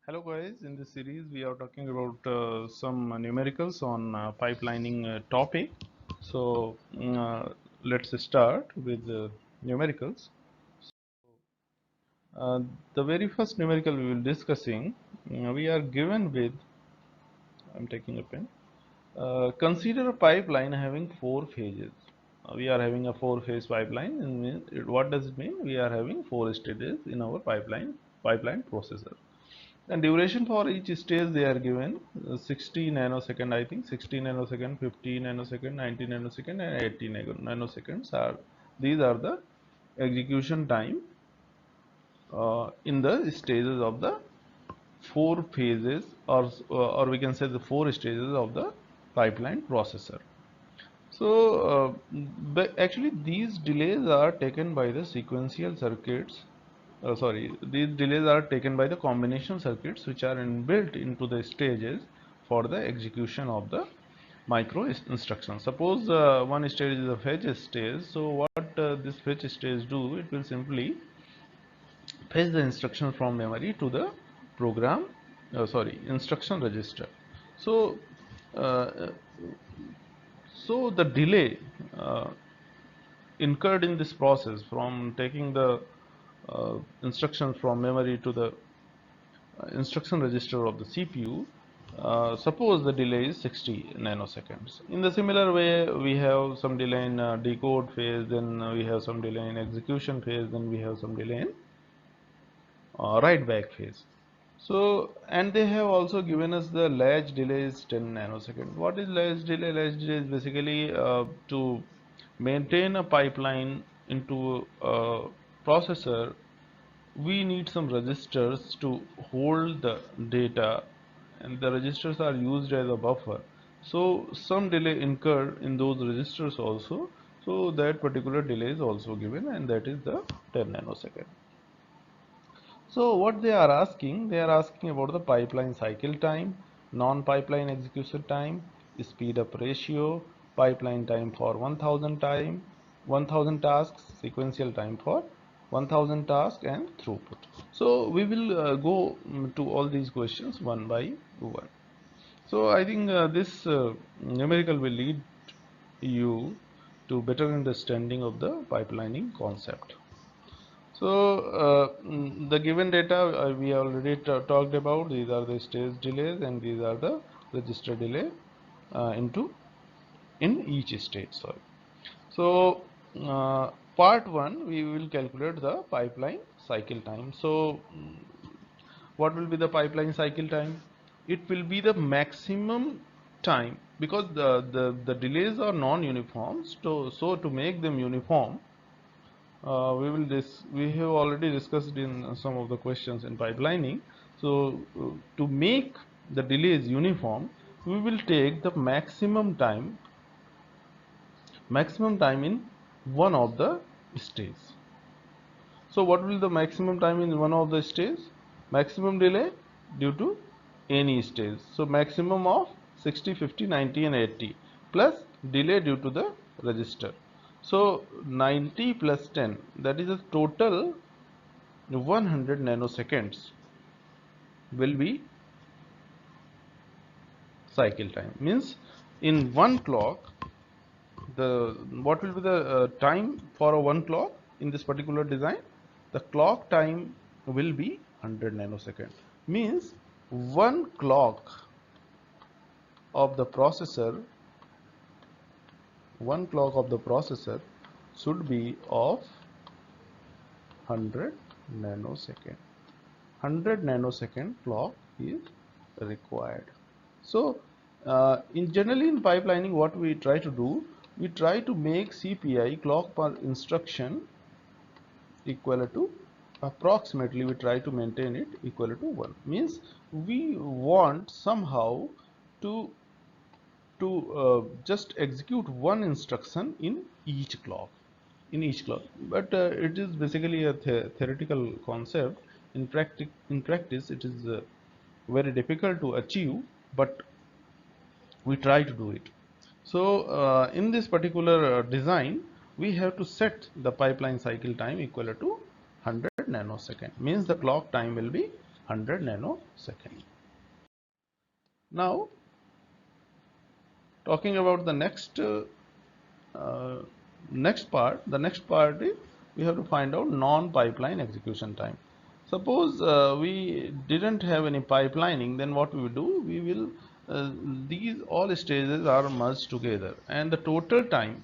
Hello guys, in this series we are talking about some numericals on pipelining topic. So let's start with numericals. Uh, the very first numerical we will discussing, we are given with, I'm taking a pen. Consider a pipeline having four phases. We are having a four-phase pipeline, and what does it mean? We are having four stages in our pipeline processor. And duration for each stage they are given 60 nanosecond, I think 60 nanosecond, 50 nanosecond, 90 nanosecond, and 80 nanoseconds are these are the execution time in the stages of the four phases, or we can say the four stages of the pipeline processor. So actually these delays are taken by the sequential circuits. These delays are taken by the combination circuits which are inbuilt into the stages for the execution of the micro instructions. Suppose one stage is a fetch stage. So what this fetch stage do? It will simply fetch the instruction from memory to the program. Instruction register. So uh, so the delay incurred in this process from taking the instructions from memory to the instruction register of the CPU, suppose the delay is 60 nanoseconds. In the similar way, we have some delay in decode phase, then we have some delay in execution phase, then we have some delay in write back phase. So, and they have also given us the latch delay is 10 nanoseconds. What is latch delay? Latch delay is basically to maintain a pipeline into a processor, we need some registers to hold the data, and the registers are used as a buffer. So some delay incurred in those registers also. So that particular delay is also given, and that is the 10 nanosecond. So what they are asking about the pipeline cycle time, non-pipeline execution time, speed up ratio, pipeline time for 1000 tasks, sequential time for 1000 tasks, and throughput. So we will go to all these questions one by one. So I think this numerical will lead you to better understanding of the pipelining concept. So the given data we already talked about. These are the stage delays and these are the register delay in each stage. Sorry. So part 1 we will calculate the pipeline cycle time. So what will be the pipeline cycle time? It will be the maximum time, because the delays are non-uniform. So to make them uniform, we have already discussed in some of the questions in pipelining. So to make the delays uniform, we will take the maximum time in one of the stages. So what will the maximum time in one of the stages? Maximum delay due to any stage. So maximum of 60, 50, 90 and 80 plus delay due to the register. So 90 plus 10, that is a total 100 nanoseconds will be cycle time. Means in one clock, the what will be the time for a one clock in this particular design? The clock time will be 100 nanosecond. Means one clock of the processor, should be of 100 nanosecond. 100 nanosecond clock is required. So in generally in pipelining, what we try to do, we try to make CPI, clock per instruction, equal to approximately, we try to maintain it equal to 1. Means we want somehow to just execute one instruction in each clock, but it is basically a theoretical concept. In practice it is very difficult to achieve, but we try to do it. So in this particular design, we have to set the pipeline cycle time equal to 100 nanosecond. Means the clock time will be 100 nanosecond. Now talking about the next part, the next part is we have to find out non-pipeline execution time. Suppose we didn't have any pipelining, then what we will do, we will these all stages are merged together, and the total time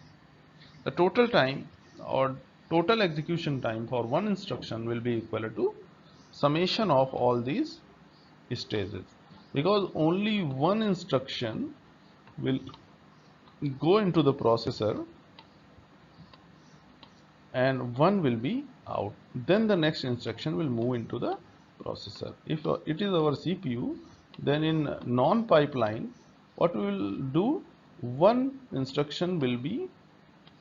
or total execution time for one instruction will be equal to summation of all these stages, because only one instruction will go into the processor and one will be out. Then the next instruction will move into the processor. If it is our CPU, then in non-pipeline, what we will do, one instruction will be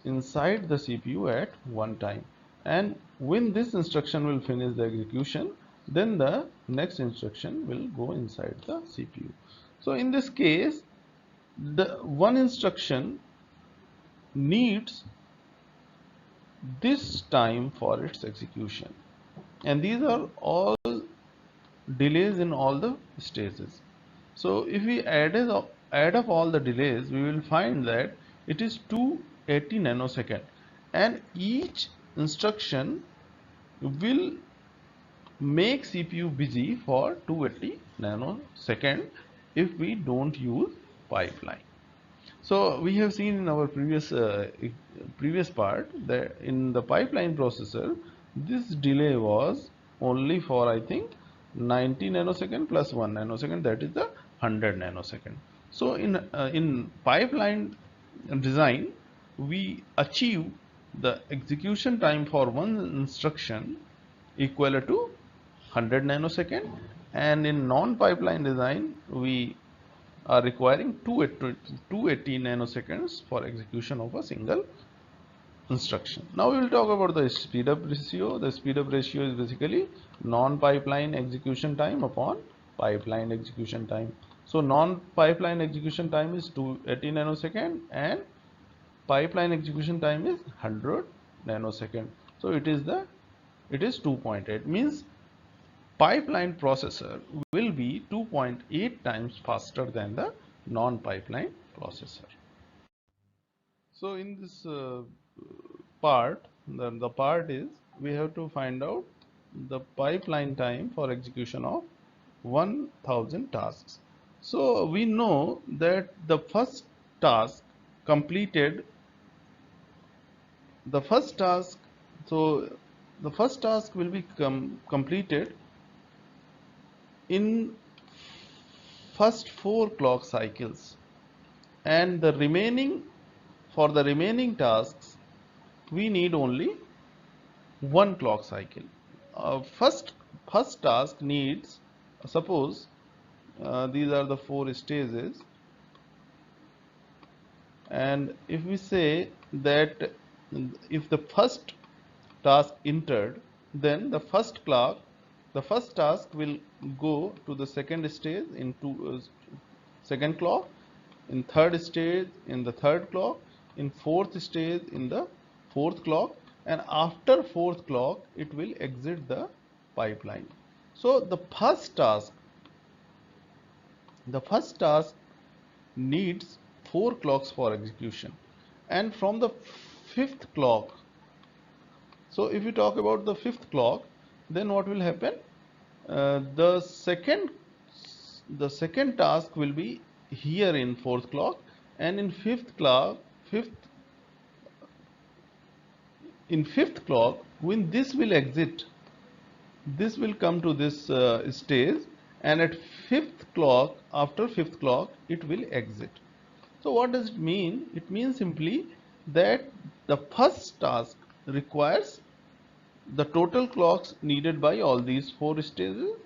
inside the CPU at one time, and when this instruction will finish the execution, then the next instruction will go inside the CPU. So in this case, the one instruction needs this time for its execution, and these are all delays in all the stages. So if we add up all the delays, we will find that it is 280 nanosecond, and each instruction will make CPU busy for 280 nanosecond if we don't use pipeline. So we have seen in our previous part that in the pipeline processor, this delay was only for, I think, 90 nanosecond plus 1 nanosecond, that is the 100 nanosecond. So in pipeline design, we achieve the execution time for one instruction equal to 100 nanosecond, and in non-pipeline design we are requiring 280 nanoseconds for execution of a single instruction. Now we will talk about the speed up ratio. The speed up ratio is basically non-pipeline execution time upon pipeline execution time. So non-pipeline execution time is 280 nanosecond and pipeline execution time is 100 nanosecond. So it is 2.8, means pipeline processor will be 2.8 times faster than the non-pipeline processor. So in this part, the part is we have to find out the pipeline time for execution of 1000 tasks. So we know that the first task completed, the first task, so the first task will be completed in first 4 clock cycles, and the remaining, for the remaining tasks we need only 1 clock cycle. First task needs, suppose these are the 4 stages, and if we say that if the first task entered, then the first task will go to the second stage in second clock, in third stage in the third clock, in fourth stage in the fourth clock, and after fourth clock it will exit the pipeline. So the first task needs 4 clocks for execution, and from the fifth clock, so if you talk about the fifth clock, then what will happen? The second task will be here in fourth clock, and in fifth clock, when this will exit, this will come to this stage, and at fifth clock, after fifth clock, it will exit. So what does it mean? It means simply that the first task requires the total clocks needed by all these 4 stages,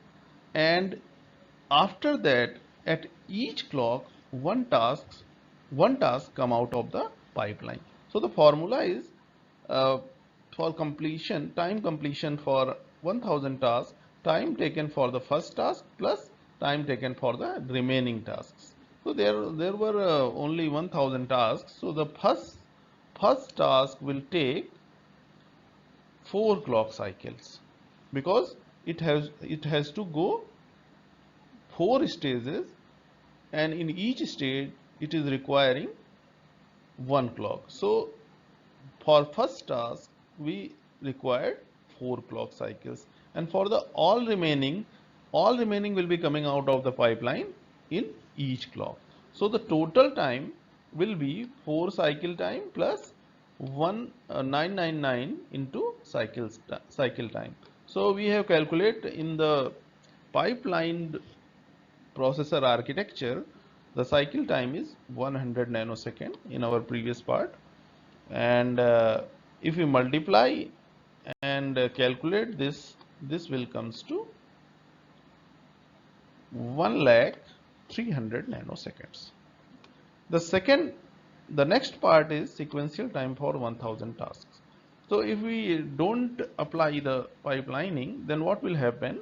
and after that at each clock one task come out of the pipeline. So the formula is for time completion for 1000 tasks, time taken for the first task plus time taken for the remaining tasks. So there were only 1000 tasks, so the first task will take 4 clock cycles, because it has to go 4 stages, and in each stage it is requiring 1 clock. So for first task we required 4 clock cycles, and for the all remaining will be coming out of the pipeline in each clock. So the total time will be 4 cycle time plus 999 into cycle time. So we have calculated in the pipeline processor architecture, the cycle time is 100 nanosecond in our previous part, and if we multiply and calculate this will comes to 1,300,000 nanoseconds. The next part is sequential time for 1000 tasks. So if we don't apply the pipelining, then what will happen?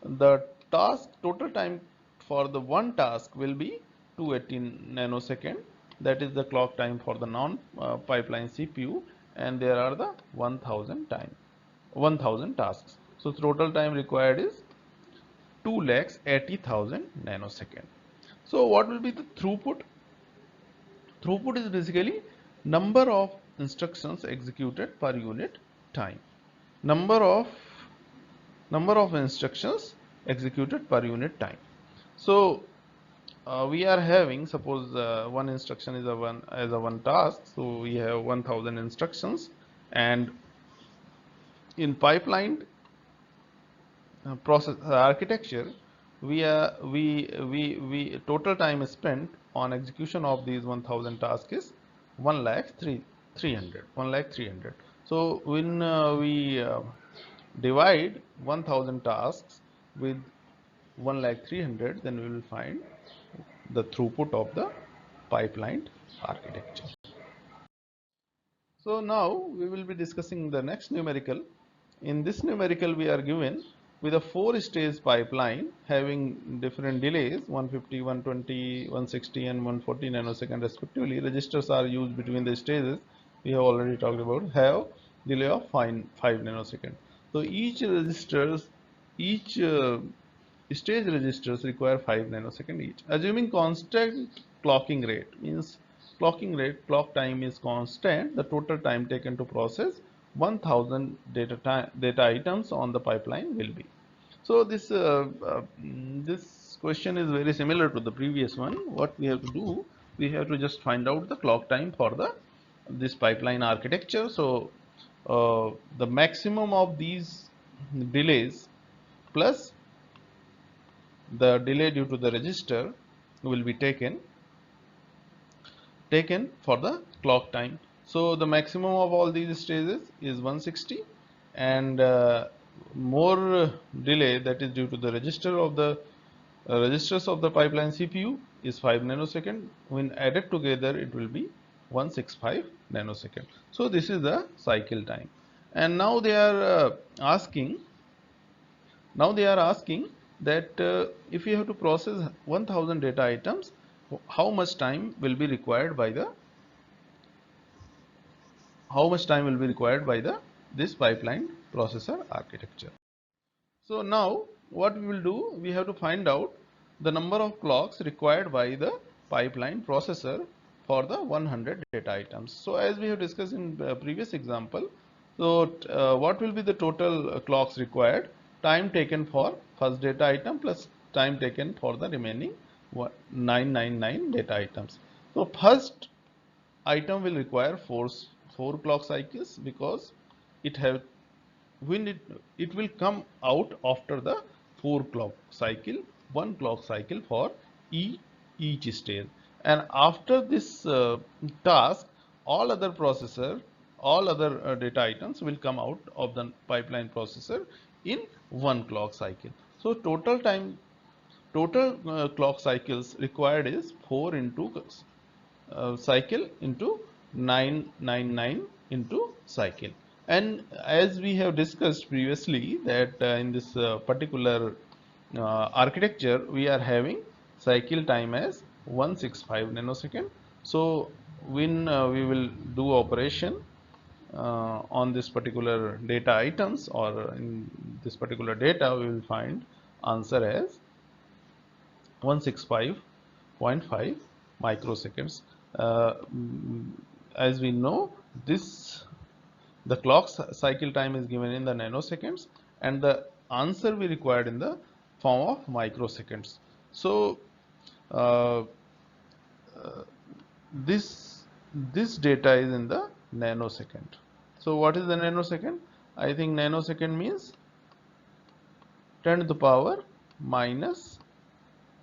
The total time for the one task will be 218 nanosecond. That is the clock time for the non pipeline CPU, and there are the 1000 tasks. So total time required is 2,80,000 nanosecond. So what will be the throughput? Throughput is basically number of instructions executed per unit time. Number of instructions executed per unit time. So we are having, suppose one instruction is a one task, so we have 1000 instructions, and in pipeline process architecture, we total time spent on execution of these 1000 tasks is 1,300,000. So when we divide 1000 tasks with 1,300,000, then we will find the throughput of the pipeline architecture. So now we will be discussing the next numerical. In this numerical, we are given with a 4-stage pipeline having different delays 150, 120, 160 and 140 nanosecond respectively. Registers are used between the stages. We have already talked about have delay of 5 nanosecond. So each stage registers require 5 nanosecond each. Assuming constant clocking rate, means clock time is constant, the total time taken to process 1000 data items on the pipeline will be. So this question is very similar to the previous one. What we have to do, we have to just find out the clock time for this pipeline architecture. So the maximum of these delays plus the delay due to the register will be taken for the clock time. So the maximum of all these stages is 160, and more delay, that is due to the registers of the pipeline CPU, is 5 nanosecond. When added together, it will be 165 nanosecond. So this is the cycle time. And now they are asking that if you have to process 1000 data items, how much time will be required by this pipeline processor architecture. So now what we will do, we have to find out the number of clocks required by the pipeline processor for the 100 data items. So as we have discussed in the previous example, so what will be the total clocks required? Time taken for first data item plus time taken for the remaining 999 data items. So first item will require four clock cycles, because it will come out after the 4 clock cycle, 1 clock cycle for each stage, and after this task, all other data items will come out of the pipeline processor in 1 clock cycle. So total clock cycles required is 4 into cycle into 999 into cycle. And as we have discussed previously that in this particular architecture, we are having cycle time as 165 nanosecond. So when we will do operation on this particular data items, or in this particular data, we will find answer as 165.5 microseconds. As we know, the clock cycle time is given in the nanoseconds, and the answer we required in the form of microseconds. So this data is in the nanosecond. So what is the nanosecond? I think nanosecond means 10 to the power minus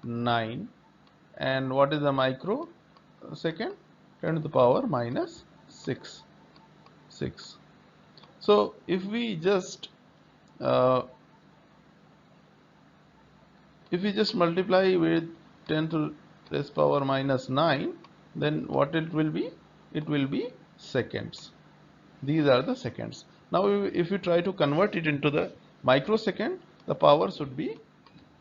9. And what is the microsecond? 10 to the power minus 6. So if we just multiply with 10 to the power minus 9, then what it will be? It will be seconds. These are the seconds. Now if you try to convert it into the microsecond, the power should be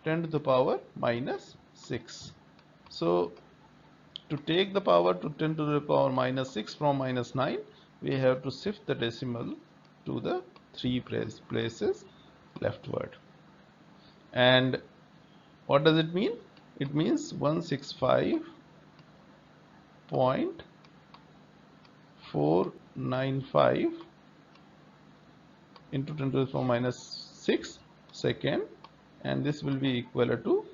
10 to the power minus 6. So to take the power to 10 to the power minus 6 from minus 9, we have to shift the decimal to the 3 places leftward. And what does it mean? It means 165.495 into 10 to the power minus 6 second, and this will be equal to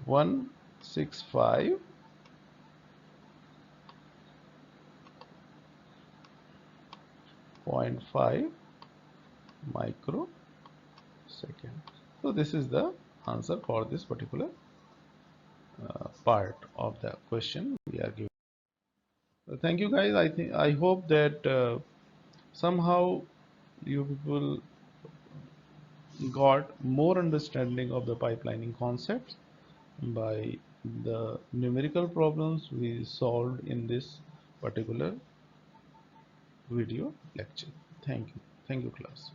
165.5 microsecond. So this is the answer for this particular part of the question we are given. Thank you guys. I hope that somehow you people got more understanding of the pipelining concepts by the numerical problems we solved in this particular video lecture. Thank you class.